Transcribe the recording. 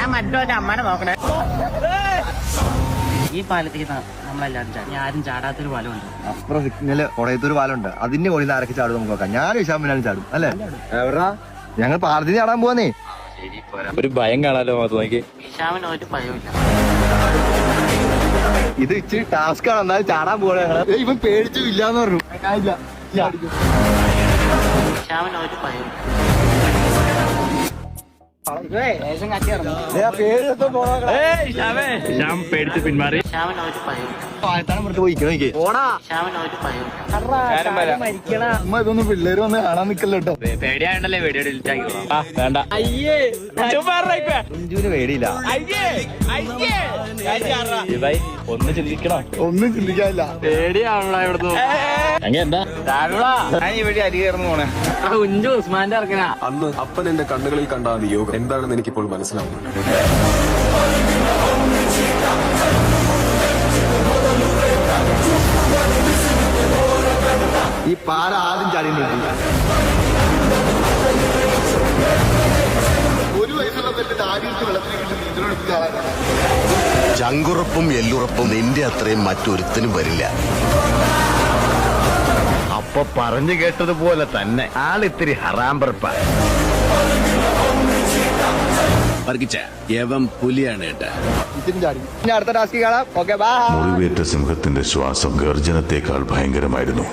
ഞാൻ മറ്റൊരു അമ്മനെ നോക്കണേ. ഈ പാലത്തേക്ക് നമ്മളെല്ലാരും ചാടി. ആരും ചാടാത്തൊരു പാലമുണ്ട്. അപ്പുറം സിഗ്നല് കൊടയത്തൊരു പാലമുണ്ട്. അതിന്റെ കൊടിയിൽ ആരൊക്കെ ചാടും നമുക്ക് നോക്കാം. ഞാൻ വിശാമിനാലും ചാടും അല്ലേ? ഞങ്ങൾ പാലത്തിന് ചാടാൻ പോവാന്നേ. ഒരു ഭയം കാണാലോ അത് നോക്കി. വിശാമിന് ഒരു ഭയമില്ല. ഇത് ഇച്ചിരി ടാസ്ക് ആണ്. എന്നാലും ചാടാൻ പോവാ ഞങ്ങള്. ഇവൻ പേടിച്ചു ഇല്ലാന്ന് പറഞ്ഞു. വിശാമിന് ഒരു ഭയമില്ല. പേടിച്ച് പിന്മാറി. വിശാമിന് ഒരു ഭയമില്ല. അമ്മ ഇതൊന്നും പിള്ളേര് വന്ന് കാണാൻ നിക്കല്ലോ കേട്ടോ. പേടിയാണ്ടല്ലേ വീഡിയോ ഡിലീറ്റ് ആക്കി. വേണ്ട. കുഞ്ചുവിന് പേടിയില്ല. ഒന്ന് ചിന്തിക്കണം. ഒന്നും ചിന്തിക്കാനില്ല. പേടിയാണല്ലോ ഇവിടുന്ന്. എന്താ ഞാൻ ഈ വഴി അരി കയറുന്നു പോണേ. കുഞ്ചു ഉസ്മാന്റെ ഇറക്കനാ. അന്ന് അപ്പൻ എന്റെ കണ്ണുകളിൽ കണ്ട ആ നിയോഗം എന്താണെന്ന് എനിക്കിപ്പോൾ മനസ്സിലാവുന്നു. ഈ പാല ആദ്യം ചാടിയിട്ടുണ്ട്. ഒരു വയസ്സുള്ള തെറ്റ് ആദ്യത്തെ വെള്ളത്തിലേക്ക് നീന്തലെടുത്ത് ചാടാൻ. ചങ്കുറപ്പും എല്ലുറപ്പും നിന്റെ അത്രയും മറ്റൊരുത്തനും വരില്ല. അപ്പൊ പറഞ്ഞു കേട്ടതുപോലെ തന്നെ ആളിത്തിരി ഹറാമ്പറപ്പ. പുലിയാണ് കേട്ടാ. അടുത്ത ടാസ്ക് കാണാം. Okay bye. മുറിവേറ്റ സിംഹത്തിന്റെ ശ്വാസം ഗർജനത്തെക്കാൾ ഭയങ്കരമായിരുന്നു.